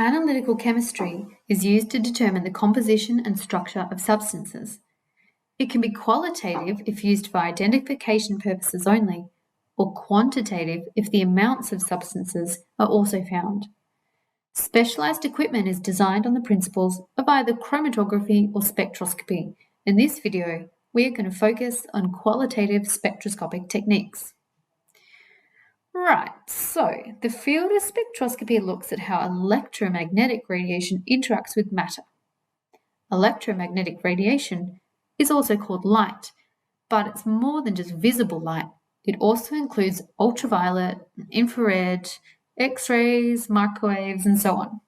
Analytical chemistry is used to determine the composition and structure of substances. It can be qualitative if used for identification purposes only, or quantitative if the amounts of substances are also found. Specialized equipment is designed on the principles of either chromatography or spectroscopy. In this video, we are going to focus on qualitative spectroscopic techniques. Right, so the field of spectroscopy looks at how electromagnetic radiation interacts with matter. Electromagnetic radiation is also called light, but it's more than just visible light. It also includes ultraviolet, infrared, X-rays, microwaves, and so on.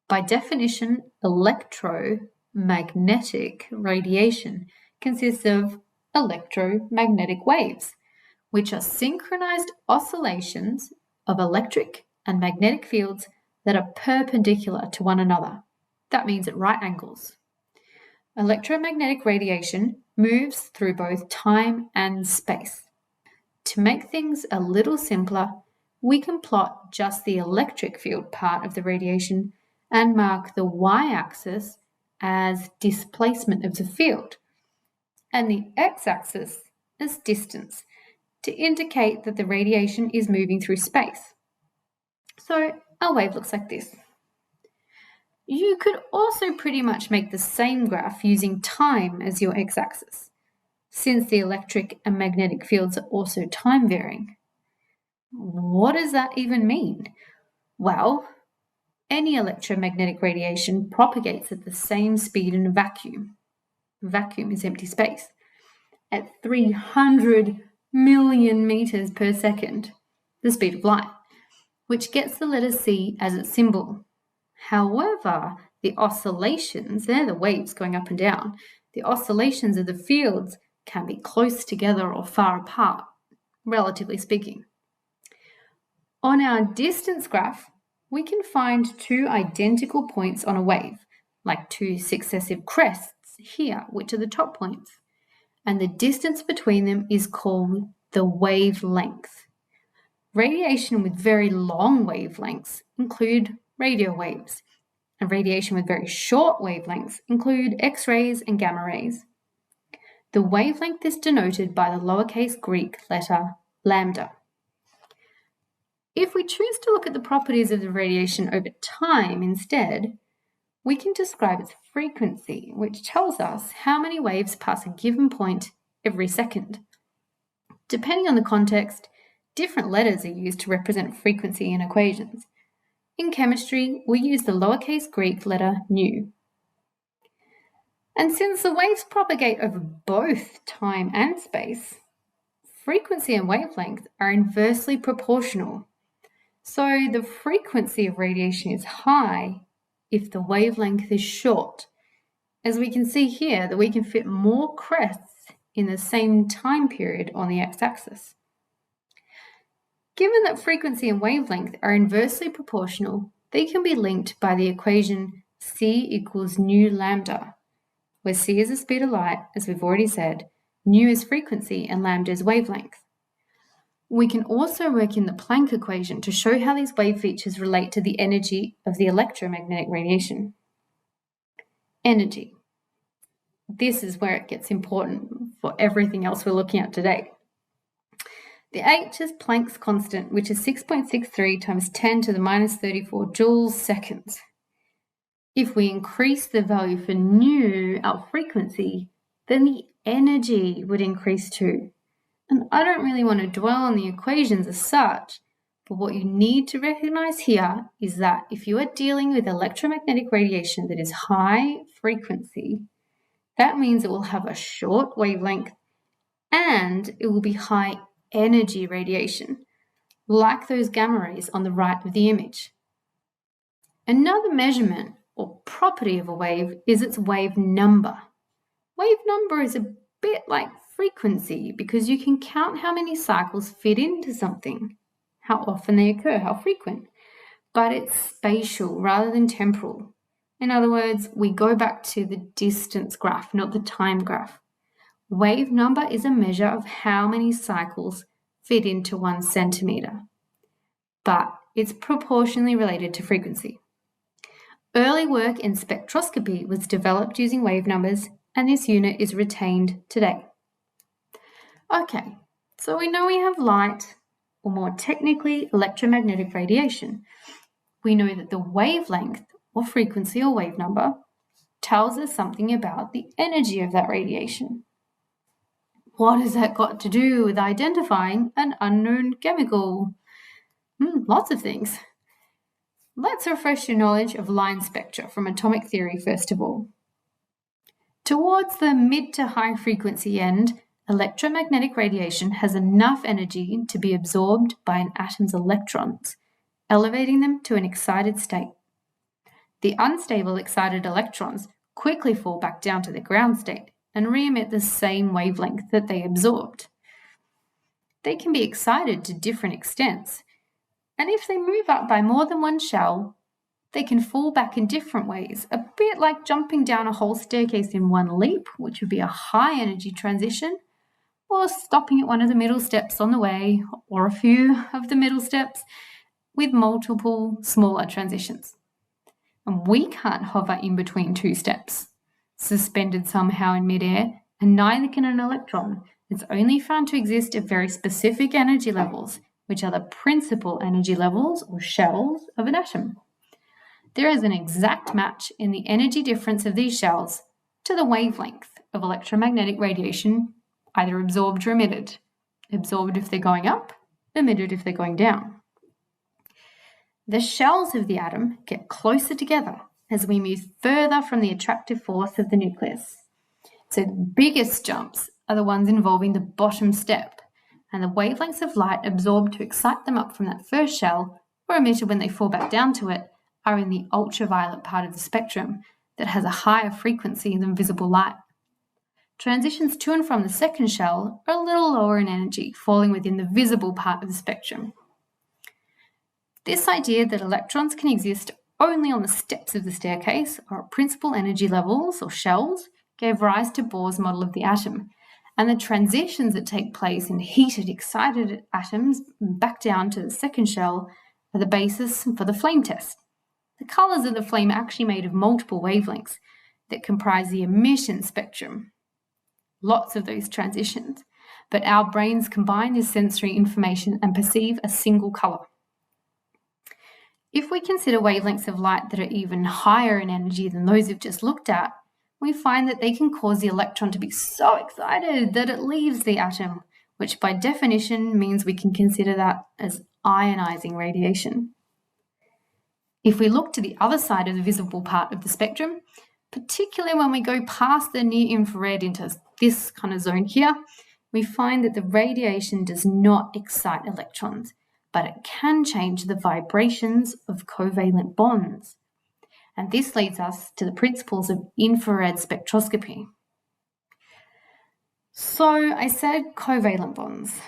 By definition, electromagnetic radiation consists of electromagnetic waves, which are synchronized oscillations of electric and magnetic fields that are perpendicular to one another. That means at right angles. Electromagnetic radiation moves through both time and space. To make things a little simpler, we can plot just the electric field part of the radiation and mark the y-axis as displacement of the field and the x-axis as distance to indicate that the radiation is moving through space. So our wave looks like this. You could also pretty much make the same graph using time as your x-axis, since the electric and magnetic fields are also time varying. What does that even mean? Well, any electromagnetic radiation propagates at the same speed in a vacuum. Vacuum is empty space. At 300 million meters per second, the speed of light, which gets the letter C as its symbol. However, the oscillations, they're the waves going up and down, the oscillations of the fields can be close together or far apart, relatively speaking. On our distance graph, we can find two identical points on a wave, like two successive crests here, which are the top points, and the distance between them is called the wavelength. Radiation with very long wavelengths include radio waves, and radiation with very short wavelengths include X-rays and gamma rays. The wavelength is denoted by the lowercase Greek letter lambda. If we choose to look at the properties of the radiation over time instead, we can describe its frequency, which tells us how many waves pass a given point every second. Depending on the context, different letters are used to represent frequency in equations. In chemistry, we use the lowercase Greek letter nu. And since the waves propagate over both time and space, frequency and wavelength are inversely proportional. So the frequency of radiation is high if the wavelength is short. As we can see here, that we can fit more crests in the same time period on the x-axis. Given that frequency and wavelength are inversely proportional, they can be linked by the equation C equals nu lambda, where C is the speed of light, as we've already said, nu is frequency, and lambda is wavelength. We can also work in the Planck equation to show how these wave features relate to the energy of the electromagnetic radiation. Energy. This is where it gets important for everything else we're looking at today. The H is Planck's constant, which is 6.63 times 10 to the minus 34 joules seconds. If we increase the value for nu, our frequency, then the energy would increase too. And I don't really want to dwell on the equations as such, but what you need to recognize here is that if you are dealing with electromagnetic radiation that is high frequency, that means it will have a short wavelength and it will be high energy radiation, like those gamma rays on the right of the image. Another measurement or property of a wave is its wave number. Wave number is a bit like frequency because you can count how many cycles fit into something, how often they occur, how frequent, but it's spatial rather than temporal. In other words, we go back to the distance graph, not the time graph. Wave number is a measure of how many cycles fit into 1 centimeter, but it's proportionally related to frequency. Early work in spectroscopy was developed using wave numbers, and this unit is retained today. Okay, so we know we have light, or more technically, electromagnetic radiation. We know that the wavelength, or frequency or wave number, tells us something about the energy of that radiation. What has that got to do with identifying an unknown chemical? Lots of things. Let's refresh your knowledge of line spectra from atomic theory first of all. Towards the mid to high frequency end, electromagnetic radiation has enough energy to be absorbed by an atom's electrons, elevating them to an excited state. The unstable excited electrons quickly fall back down to the ground state and re-emit the same wavelength that they absorbed. They can be excited to different extents, and if they move up by more than one shell, they can fall back in different ways, a bit like jumping down a whole staircase in one leap, which would be a high energy transition, or stopping at one of the middle steps on the way, or a few of the middle steps with multiple smaller transitions. And we can't hover in between two steps, suspended somehow in midair, and neither can an electron. It's only found to exist at very specific energy levels, which are the principal energy levels or shells of an atom. There is an exact match in the energy difference of these shells to the wavelength of electromagnetic radiation, either absorbed or emitted. Absorbed if they're going up, emitted if they're going down. The shells of the atom get closer together as we move further from the attractive force of the nucleus. So the biggest jumps are the ones involving the bottom step, and the wavelengths of light absorbed to excite them up from that first shell or emitted when they fall back down to it are in the ultraviolet part of the spectrum that has a higher frequency than visible light. Transitions to and from the second shell are a little lower in energy, falling within the visible part of the spectrum. This idea that electrons can exist only on the steps of the staircase or at principal energy levels or shells gave rise to Bohr's model of the atom, and the transitions that take place in heated, excited atoms back down to the second shell are the basis for the flame test. The colours of the flame are actually made of multiple wavelengths that comprise the emission spectrum. Lots of those transitions, but our brains combine this sensory information and perceive a single colour. If we consider wavelengths of light that are even higher in energy than those we've just looked at, we find that they can cause the electron to be so excited that it leaves the atom, which by definition means we can consider that as ionizing radiation. If we look to the other side of the visible part of the spectrum, particularly when we go past the near-infrared into this kind of zone here, we find that the radiation does not excite electrons, but it can change the vibrations of covalent bonds. And this leads us to the principles of infrared spectroscopy. So I said covalent bonds.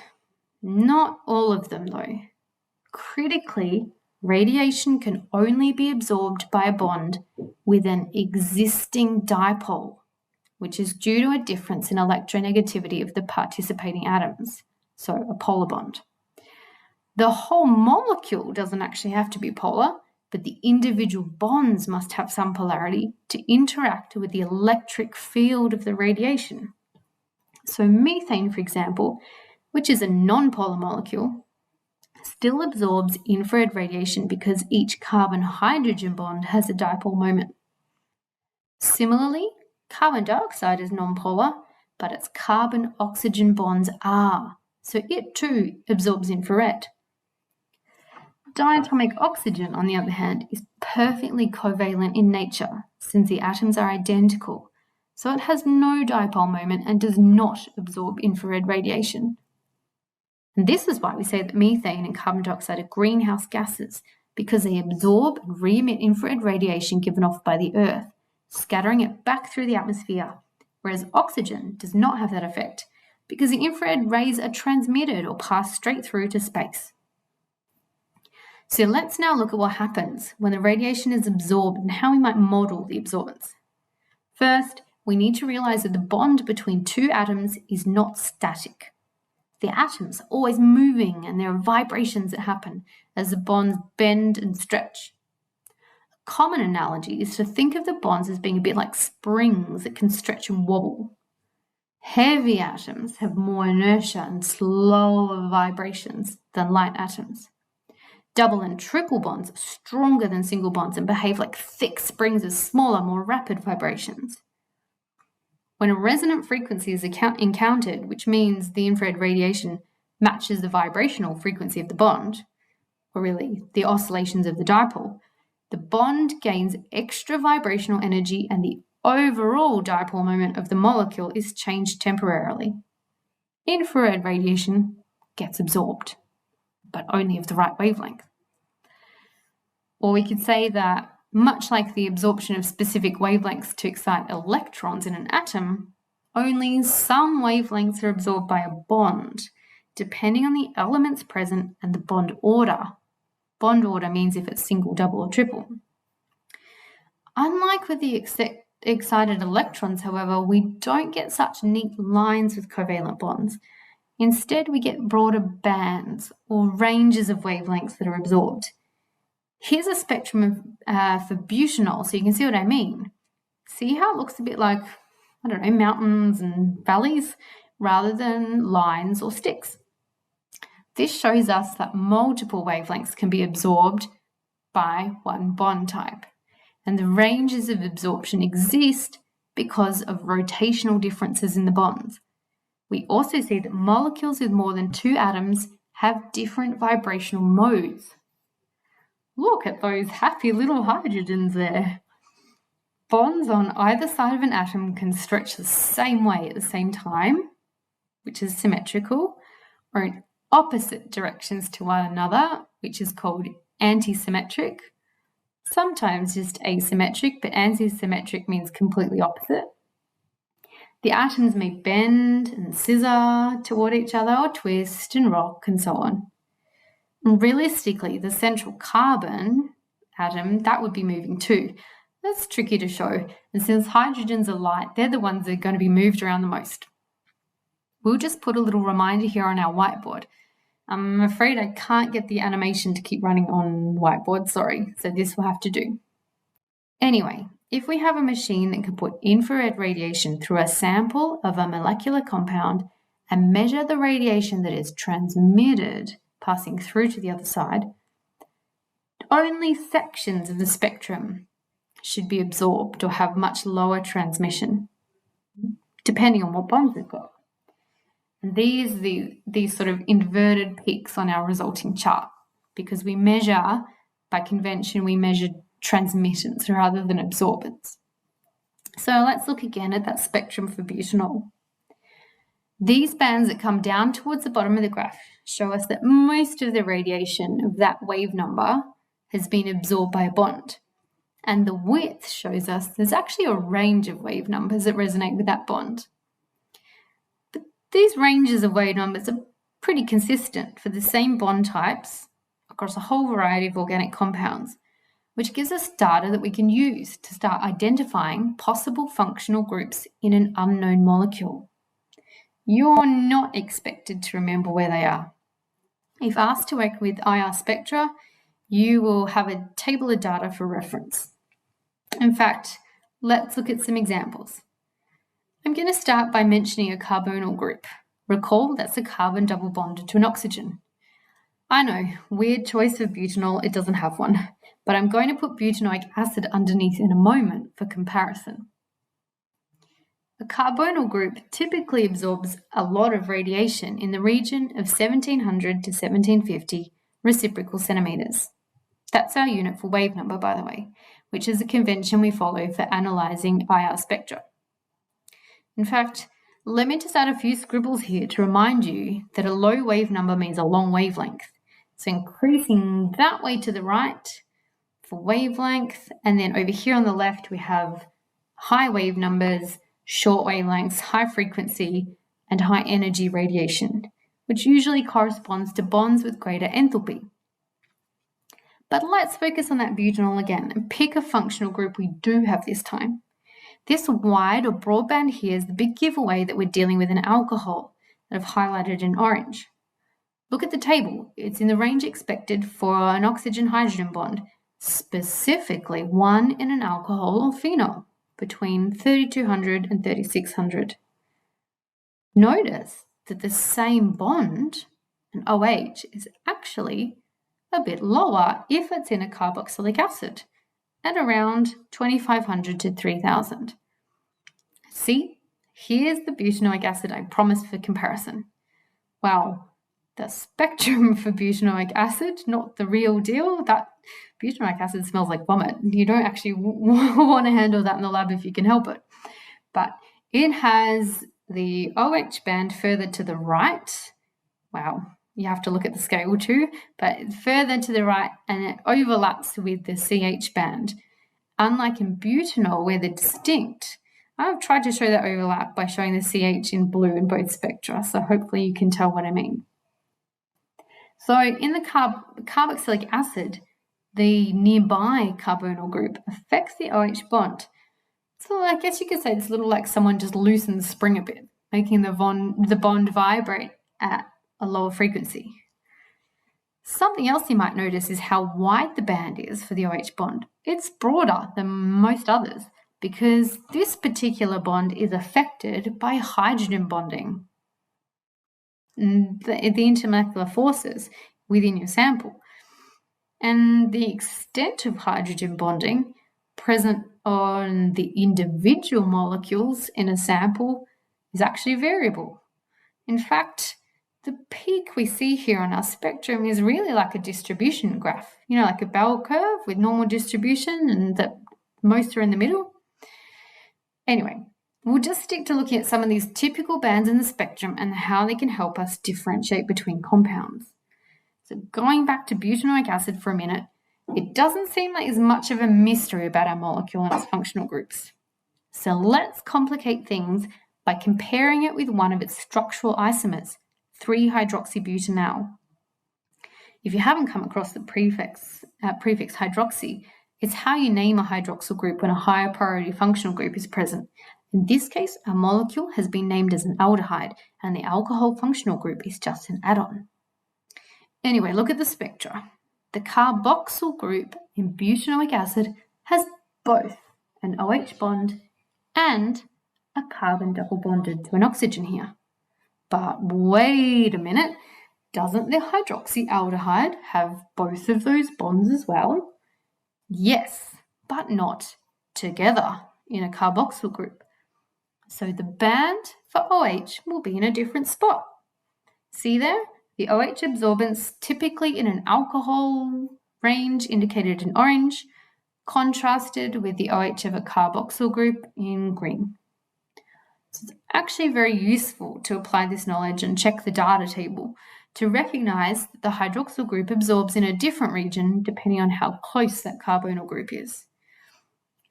Not all of them though. Critically, radiation can only be absorbed by a bond with an existing dipole, which is due to a difference in electronegativity of the participating atoms, so a polar bond. The whole molecule doesn't actually have to be polar, but the individual bonds must have some polarity to interact with the electric field of the radiation. So methane, for example, which is a non-polar molecule, still absorbs infrared radiation because each carbon-hydrogen bond has a dipole moment. Similarly, carbon dioxide is non-polar, but its carbon-oxygen bonds are, so it too absorbs infrared. Diatomic oxygen, on the other hand, is perfectly covalent in nature since the atoms are identical, so it has no dipole moment and does not absorb infrared radiation. And this is why we say that methane and carbon dioxide are greenhouse gases, because they absorb and re-emit infrared radiation given off by the Earth, scattering it back through the atmosphere, whereas oxygen does not have that effect, because the infrared rays are transmitted or pass straight through to space. So let's now look at what happens when the radiation is absorbed and how we might model the absorbance. First, we need to realize that the bond between two atoms is not static. The atoms are always moving and there are vibrations that happen as the bonds bend and stretch. A common analogy is to think of the bonds as being a bit like springs that can stretch and wobble. Heavy atoms have more inertia and slower vibrations than light atoms. Double and triple bonds are stronger than single bonds and behave like thick springs with smaller, more rapid vibrations. When a resonant frequency is encountered, which means the infrared radiation matches the vibrational frequency of the bond, or really the oscillations of the dipole, the bond gains extra vibrational energy and the overall dipole moment of the molecule is changed temporarily. Infrared radiation gets absorbed, but only of the right wavelength. Or we could say that, much like the absorption of specific wavelengths to excite electrons in an atom, only some wavelengths are absorbed by a bond, depending on the elements present and the bond order. Bond order means if it's single, double, or triple. Unlike with the excited electrons, however, we don't get such neat lines with covalent bonds. Instead, we get broader bands or ranges of wavelengths that are absorbed. Here's a spectrum for butanol, so you can see what I mean. See how it looks a bit like, I don't know, mountains and valleys rather than lines or sticks. This shows us that multiple wavelengths can be absorbed by one bond type, and the ranges of absorption exist because of rotational differences in the bonds. We also see that molecules with more than two atoms have different vibrational modes. Look at those happy little hydrogens there. Bonds on either side of an atom can stretch the same way at the same time, which is symmetrical, or in opposite directions to one another, which is called antisymmetric. Sometimes just asymmetric, but antisymmetric means completely opposite. The atoms may bend and scissor toward each other or twist and rock and so on. And realistically, the central carbon atom, that would be moving too. That's tricky to show, and since hydrogens are light, they're the ones that are going to be moved around the most. We'll just put a little reminder here on our whiteboard. I'm afraid I can't get the animation to keep running on whiteboard, sorry, so this will have to do. Anyway, if we have a machine that can put infrared radiation through a sample of a molecular compound and measure the radiation that is transmitted passing through to the other side, only sections of the spectrum should be absorbed or have much lower transmission, depending on what bonds we've got. And these sort of inverted peaks on our resulting chart, because we measure, by convention, we measure transmittance rather than absorbance. So let's look again at that spectrum for butanol. These bands that come down towards the bottom of the graph show us that most of the radiation of that wave number has been absorbed by a bond. And the width shows us there's actually a range of wave numbers that resonate with that bond. But these ranges of wave numbers are pretty consistent for the same bond types across a whole variety of organic compounds, which gives us data that we can use to start identifying possible functional groups in an unknown molecule. You're not expected to remember where they are. If asked to work with IR spectra, you will have a table of data for reference. In fact, let's look at some examples. I'm going to start by mentioning a carbonyl group. Recall that's a carbon double bonded to an oxygen. I know, weird choice for butanol, it doesn't have one, but I'm going to put butanoic acid underneath in a moment for comparison. A carbonyl group typically absorbs a lot of radiation in the region of 1700 to 1750 reciprocal centimeters. That's our unit for wave number, by the way, which is a convention we follow for analysing IR spectra. In fact, let me just add a few scribbles here to remind you that a low wave number means a long wavelength. So increasing that way to the right for wavelength, and then over here on the left we have high wave numbers, short wavelengths, high frequency, and high energy radiation, which usually corresponds to bonds with greater enthalpy. But let's focus on that butanol again and pick a functional group we do have this time. This wide or broad band here is the big giveaway that we're dealing with an alcohol that I've highlighted in orange. Look at the table. It's in the range expected for an oxygen-hydrogen bond, specifically one in an alcohol or phenol between 3200 and 3600. Notice that the same bond, an OH, is actually a bit lower if it's in a carboxylic acid at around 2500 to 3000. See, here's the butanoic acid I promised for comparison. Well, the spectrum for butanoic acid, not the real deal. That butanoic acid smells like vomit. You don't actually want to handle that in the lab if you can help it. But it has the OH band further to the right. Wow, you have to look at the scale too, but further to the right, and it overlaps with the CH band. Unlike in butanol, where they're distinct, I've tried to show that overlap by showing the CH in blue in both spectra, so hopefully you can tell what I mean. So in the carboxylic acid, the nearby carbonyl group affects the OH bond. So I guess you could say it's a little like someone just loosened the spring a bit, making the bond vibrate at a lower frequency. Something else you might notice is how wide the band is for the OH bond. It's broader than most others because this particular bond is affected by hydrogen bonding. The intermolecular forces within your sample. And the extent of hydrogen bonding present on the individual molecules in a sample is actually variable. In fact, the peak we see here on our spectrum is really like a distribution graph, like a bell curve with normal distribution and that most are in the middle. Anyway, we'll just stick to looking at some of these typical bands in the spectrum and how they can help us differentiate between compounds. So going back to butanoic acid for a minute, it doesn't seem like there's much of a mystery about our molecule and its functional groups. So let's complicate things by comparing it with one of its structural isomers, 3-hydroxybutanol. If you haven't come across the prefix hydroxy, it's how you name a hydroxyl group when a higher priority functional group is present. In this case, our molecule has been named as an aldehyde, and the alcohol functional group is just an add-on. Anyway, look at the spectra. The carboxyl group in butanoic acid has both an OH bond and a carbon double bonded to an oxygen here. But wait a minute, doesn't the hydroxyaldehyde have both of those bonds as well? Yes, but not together in a carboxyl group. So the band for OH will be in a different spot. See there? The OH absorbance typically in an alcohol range indicated in orange, contrasted with the OH of a carboxyl group in green. So it's actually very useful to apply this knowledge and check the data table to recognize that the hydroxyl group absorbs in a different region depending on how close that carbonyl group is.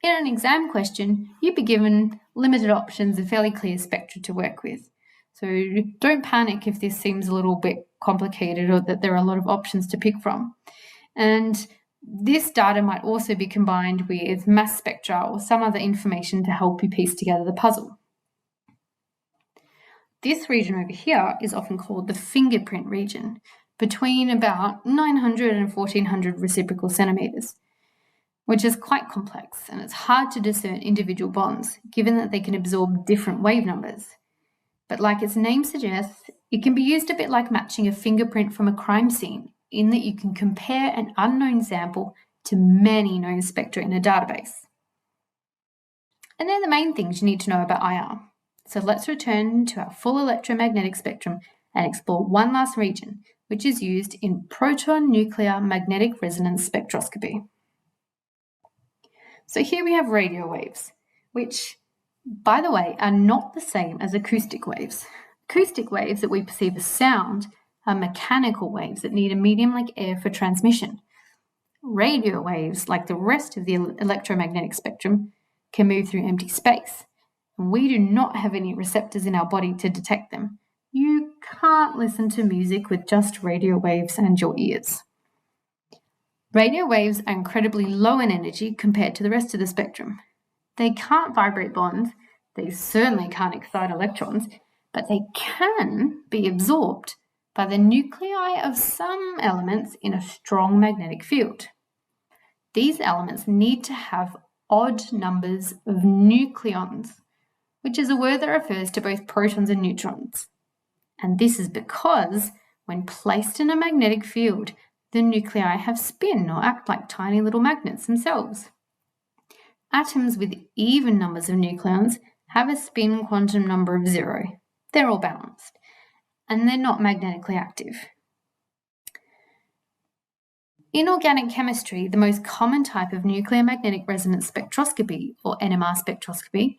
In an exam question, you'd be given limited options and fairly clear spectra to work with. So don't panic if this seems a little bit complicated or that there are a lot of options to pick from. And this data might also be combined with mass spectra or some other information to help you piece together the puzzle. This region over here is often called the fingerprint region, between about 900 and 1400 reciprocal centimeters, which is quite complex and it's hard to discern individual bonds, given that they can absorb different wave numbers. But like its name suggests, it can be used a bit like matching a fingerprint from a crime scene, in that you can compare an unknown sample to many known spectra in a database. And they're the main things you need to know about IR. So let's return to our full electromagnetic spectrum and explore one last region, which is used in proton nuclear magnetic resonance spectroscopy. So here we have radio waves, which, by the way, are not the same as acoustic waves. Acoustic waves that we perceive as sound are mechanical waves that need a medium like air for transmission. Radio waves, like the rest of the electromagnetic spectrum, can move through empty space. And we do not have any receptors in our body to detect them. You can't listen to music with just radio waves and your ears. Radio waves are incredibly low in energy compared to the rest of the spectrum. They can't vibrate bonds, they certainly can't excite electrons, but they can be absorbed by the nuclei of some elements in a strong magnetic field. these elements need to have odd numbers of nucleons, which is a word that refers to both protons and neutrons. And this is because when placed in a magnetic field, the nuclei have spin or act like tiny little magnets themselves. Atoms with even numbers of nucleons have a spin quantum number of 0. They're all balanced, and they're not magnetically active. In organic chemistry, the most common type of nuclear magnetic resonance spectroscopy, or NMR spectroscopy,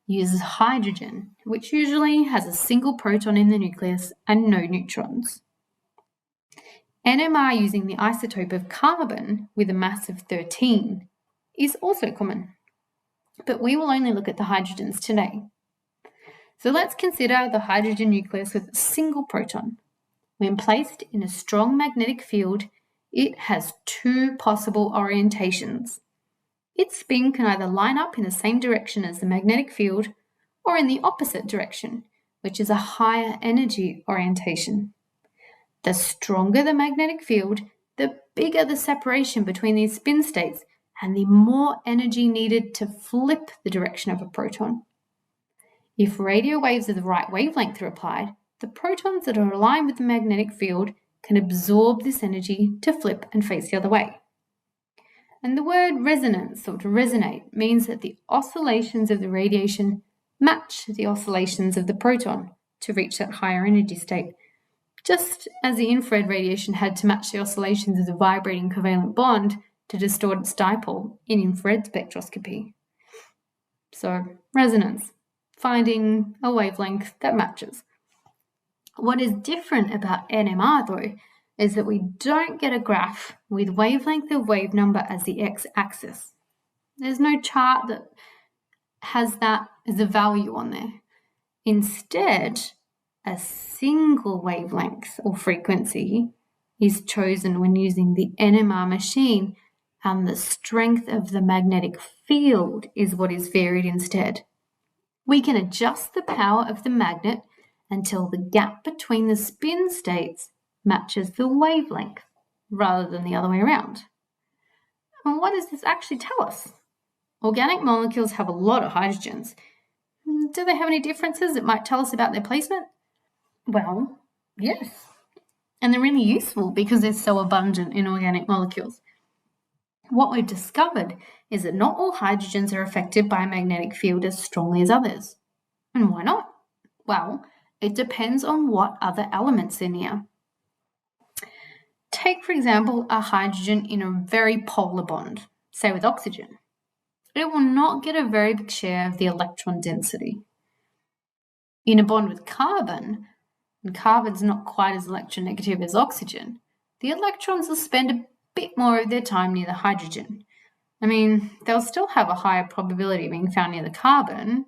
uses hydrogen, which usually has a single proton in the nucleus and no neutrons. NMR using the isotope of carbon with a mass of 13 is also common, but we will only look at the hydrogens today. So let's consider the hydrogen nucleus with a single proton. When placed in a strong magnetic field, it has two possible orientations. Its spin can either line up in the same direction as the magnetic field or in the opposite direction, which is a higher energy orientation. The stronger the magnetic field, the bigger the separation between these spin states and the more energy needed to flip the direction of a proton. If radio waves of the right wavelength are applied, the protons that are aligned with the magnetic field can absorb this energy to flip and face the other way. And the word resonance, or to resonate, means that the oscillations of the radiation match the oscillations of the proton to reach that higher energy state, just as the infrared radiation had to match the oscillations of the vibrating covalent bond to distort its dipole in infrared spectroscopy. So, resonance, finding a wavelength that matches. What is different about NMR, though, is that we don't get a graph with wavelength of wave number as the x-axis. There's no chart that has that as a value on there. Instead, a single wavelength or frequency is chosen when using the NMR machine, and the strength of the magnetic field is what is varied instead. We can adjust the power of the magnet until the gap between the spin states matches the wavelength, rather than the other way around. And what does this actually tell us? Organic molecules have a lot of hydrogens. Do they have any differences that might tell us about their placement? Well, yes. And they're really useful because they're so abundant in organic molecules. What we've discovered is that not all hydrogens are affected by a magnetic field as strongly as others. And why not? Well, it depends on what other elements they're near. Take, for example, a hydrogen in a very polar bond, say with oxygen. It will not get a very big share of the electron density. In a bond with carbon, and carbon's not quite as electronegative as oxygen, the electrons will spend a bit more of their time near the hydrogen. I mean, they'll still have a higher probability of being found near the carbon,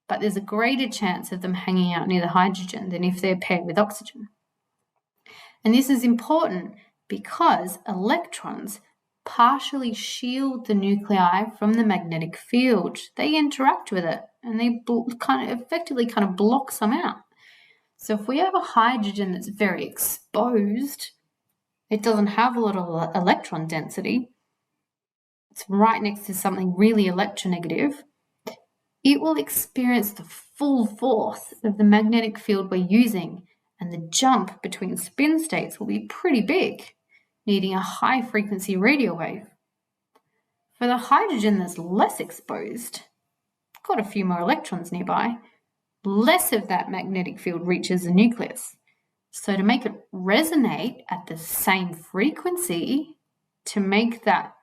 but there's a greater chance of them hanging out near the hydrogen than if they're paired with oxygen. And this is important because electrons partially shield the nuclei from the magnetic field. They interact with it and they effectively block some out. So if we have a hydrogen that's very exposed, it doesn't have a lot of electron density, it's right next to something really electronegative, it will experience the full force of the magnetic field we're using, and the jump between spin states will be pretty big, needing a high frequency radio wave. For the hydrogen that's less exposed, got a few more electrons nearby, less of that magnetic field reaches the nucleus. So to make it resonate at the same frequency, to make that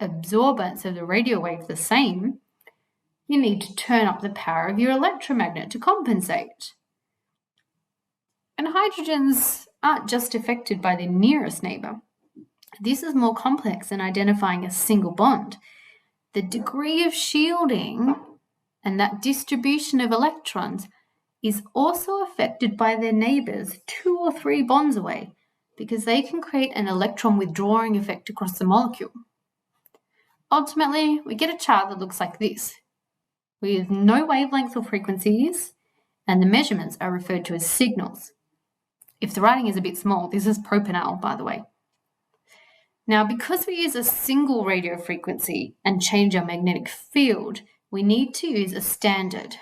absorbance of the radio wave the same, you need to turn up the power of your electromagnet to compensate. And hydrogens aren't just affected by their nearest neighbour. This is more complex than identifying a single bond. The degree of shielding and that distribution of electrons is also affected by their neighbours 2 or 3 bonds away, because they can create an electron withdrawing effect across the molecule. Ultimately, we get a chart that looks like this, with no wavelengths or frequencies, and the measurements are referred to as signals. If the writing is a bit small, this is propanol, by the way. Now, because we use a single radio frequency and change our magnetic field, we need to use a standard,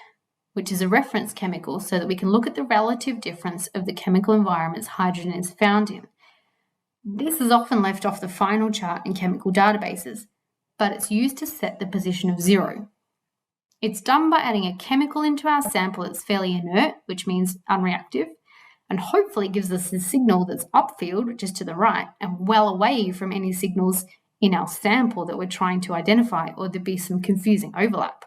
which is a reference chemical, so that we can look at the relative difference of the chemical environments hydrogen is found in. This is often left off the final chart in chemical databases, but it's used to set the position of 0. It's done by adding a chemical into our sample that's fairly inert, which means unreactive, and hopefully gives us a signal that's upfield, which is to the right, and well away from any signals in our sample that we're trying to identify, or there'd be some confusing overlap.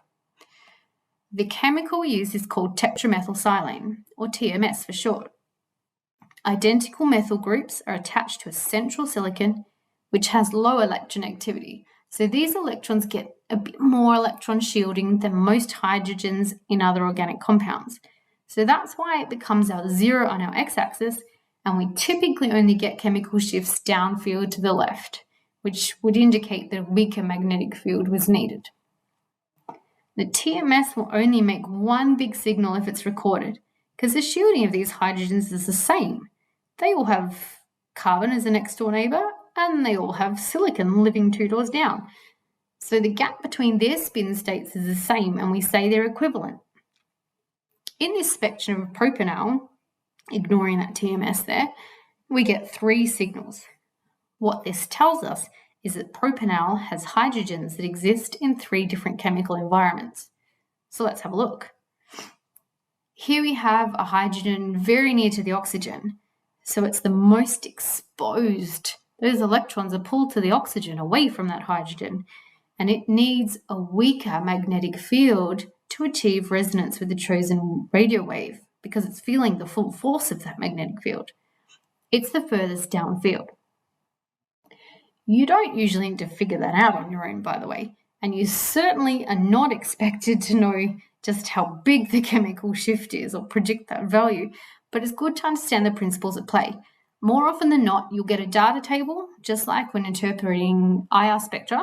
The chemical we use is called tetramethylsilane, or TMS for short. Identical methyl groups are attached to a central silicon, which has low electronegatividity. So these electrons get a bit more electron shielding than most hydrogens in other organic compounds. So that's why it becomes our 0 on our x-axis, and we typically only get chemical shifts downfield to the left, which would indicate that a weaker magnetic field was needed. The TMS will only make one big signal if it's recorded, because the shielding of these hydrogens is the same. They all have carbon as a next door neighbour, and they all have silicon living 2 doors down. So the gap between their spin states is the same, and we say they're equivalent. In this spectrum of propanol, ignoring that TMS there, we get 3 signals. What this tells us is that propanol has hydrogens that exist in 3 different chemical environments. So let's have a look. Here we have a hydrogen very near to the oxygen, so it's the most exposed. Those electrons are pulled to the oxygen away from that hydrogen, and it needs a weaker magnetic field to achieve resonance with the chosen radio wave, because it's feeling the full force of that magnetic field. It's the furthest downfield. You don't usually need to figure that out on your own, by the way, and you certainly are not expected to know just how big the chemical shift is or predict that value, but it's good to understand the principles at play. More often than not, you'll get a data table, just like when interpreting IR spectra,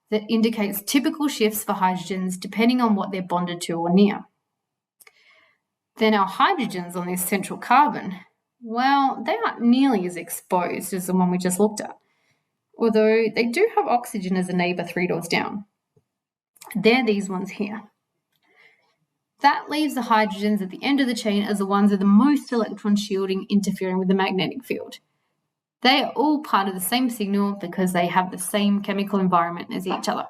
that indicates typical shifts for hydrogens depending on what they're bonded to or near. Then our hydrogens on this central carbon, well, they aren't nearly as exposed as the one we just looked at, although they do have oxygen as a neighbour 3 doors down. They're these ones here. That leaves the hydrogens at the end of the chain as the ones with the most electron shielding interfering with the magnetic field. They are all part of the same signal because they have the same chemical environment as each other.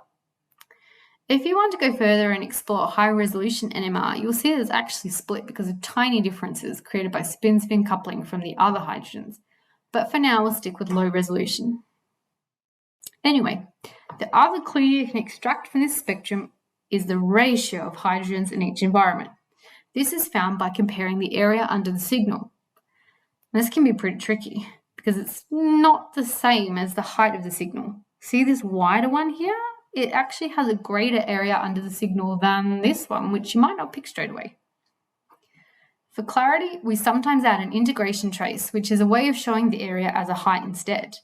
If you want to go further and explore high-resolution NMR, you'll see that it's actually split because of tiny differences created by spin-spin coupling from the other hydrogens. But for now, we'll stick with low resolution. Anyway, the other clue you can extract from this spectrum is the ratio of hydrogens in each environment. This is found by comparing the area under the signal. And this can be pretty tricky because it's not the same as the height of the signal. See this wider one here? It actually has a greater area under the signal than this one, which you might not pick straight away. For clarity, we sometimes add an integration trace, which is a way of showing the area as a height instead.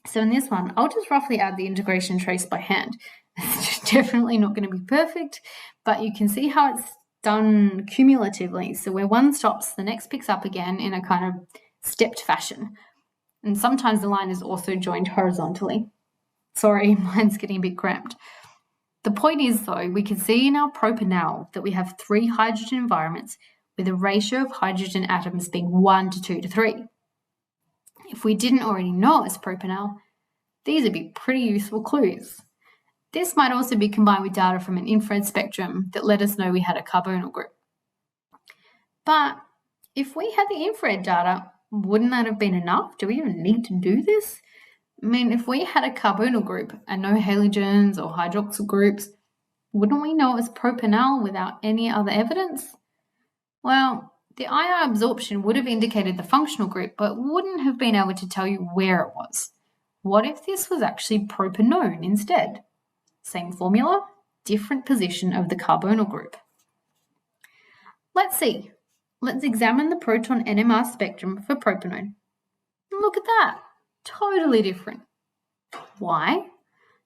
So in this one, I'll just roughly add the integration trace by hand. It's definitely not going to be perfect, but you can see how it's done cumulatively. So where one stops, the next picks up again in a kind of stepped fashion. And sometimes the line is also joined horizontally. Sorry, mine's getting a bit cramped. The point is, though, we can see in our propanol that we have 3 hydrogen environments with a ratio of hydrogen atoms being 1 to 2 to 3. If we didn't already know it's propanol, these would be pretty useful clues. This might also be combined with data from an infrared spectrum that let us know we had a carbonyl group. But if we had the infrared data, wouldn't that have been enough? Do we even need to do this? I mean, if we had a carbonyl group and no halogens or hydroxyl groups, wouldn't we know it was propanol without any other evidence? Well, the IR absorption would have indicated the functional group, but wouldn't have been able to tell you where it was. What if this was actually propanone instead? Same formula, different position of the carbonyl group. Let's see. Let's examine the proton NMR spectrum for propanone. Look at that. Totally different. Why?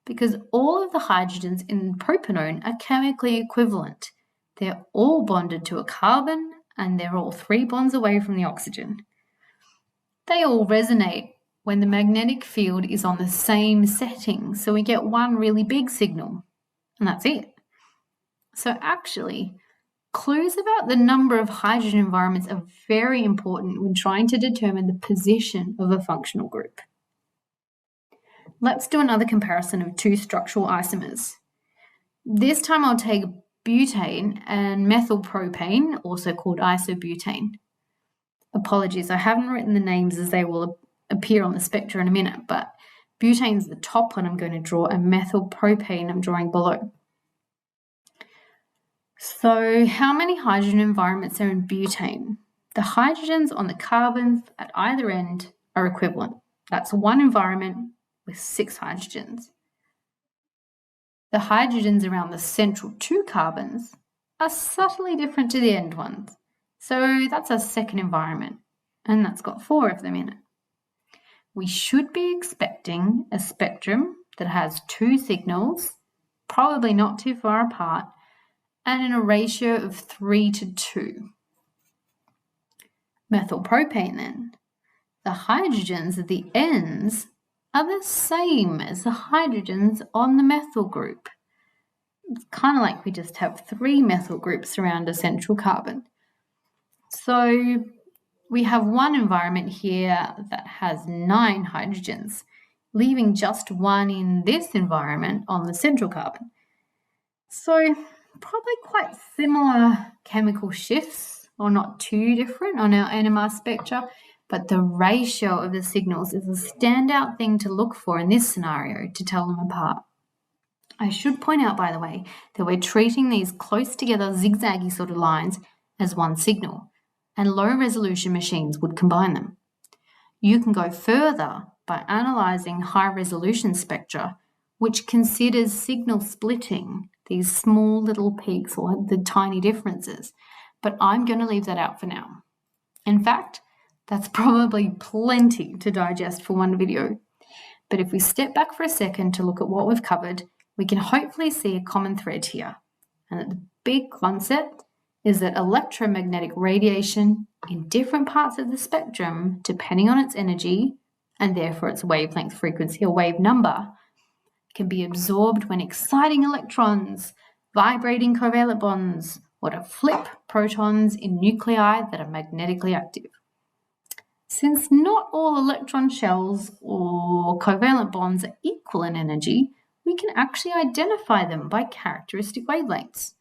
Because all of the hydrogens in propanone are chemically equivalent. They're all bonded to a carbon and they're all 3 bonds away from the oxygen. They all resonate when the magnetic field is on the same setting. So we get one really big signal, and that's it. So actually, clues about the number of hydrogen environments are very important when trying to determine the position of a functional group. Let's do another comparison of two structural isomers. This time I'll take butane and methylpropane, also called isobutane. Apologies, I haven't written the names as they will appear on the spectra in a minute, but butane is the top one I'm going to draw and methylpropane I'm drawing below. So how many hydrogen environments are in butane? The hydrogens on the carbons at either end are equivalent. That's one environment with 6 hydrogens. The hydrogens around the central 2 carbons are subtly different to the end ones. So that's a second environment, and that's got 4 of them in it. We should be expecting a spectrum that has 2 signals, probably not too far apart, and in a ratio of 3 to 2. Methylpropane then. The hydrogens at the ends are the same as the hydrogens on the methyl group. It's kind of like we just have 3 methyl groups around a central carbon. So we have one environment here that has 9 hydrogens, leaving just 1 in this environment on the central carbon. So probably quite similar chemical shifts, or not too different on our NMR spectra, but the ratio of the signals is a standout thing to look for in this scenario to tell them apart. I should point out, by the way, that we're treating these close together zigzaggy sort of lines as one signal, and low-resolution machines would combine them. You can go further by analysing high-resolution spectra, which considers signal splitting, these small little peaks or the tiny differences, but I'm going to leave that out for now. In fact, that's probably plenty to digest for one video. But if we step back for a second to look at what we've covered, we can hopefully see a common thread here, and that the big concept is that electromagnetic radiation in different parts of the spectrum, depending on its energy and therefore its wavelength frequency or wave number, can be absorbed when exciting electrons, vibrating covalent bonds, or to flip protons in nuclei that are magnetically active. Since not all electron shells or covalent bonds are equal in energy, we can actually identify them by characteristic wavelengths.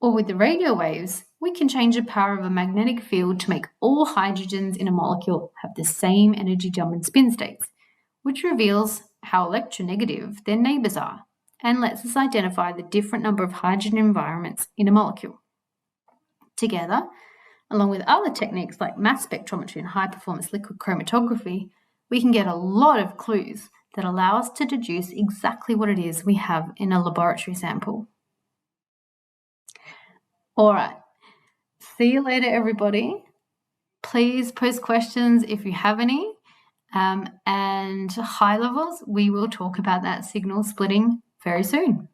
Or with the radio waves, we can change the power of a magnetic field to make all hydrogens in a molecule have the same energy jump and spin states, which reveals how electronegative their neighbours are and lets us identify the different number of hydrogen environments in a molecule. Together, along with other techniques like mass spectrometry and high-performance liquid chromatography, we can get a lot of clues that allow us to deduce exactly what it is we have in a laboratory sample. All right, see you later, everybody. Please post questions if you have any. And high levels, we will talk about that signal splitting very soon.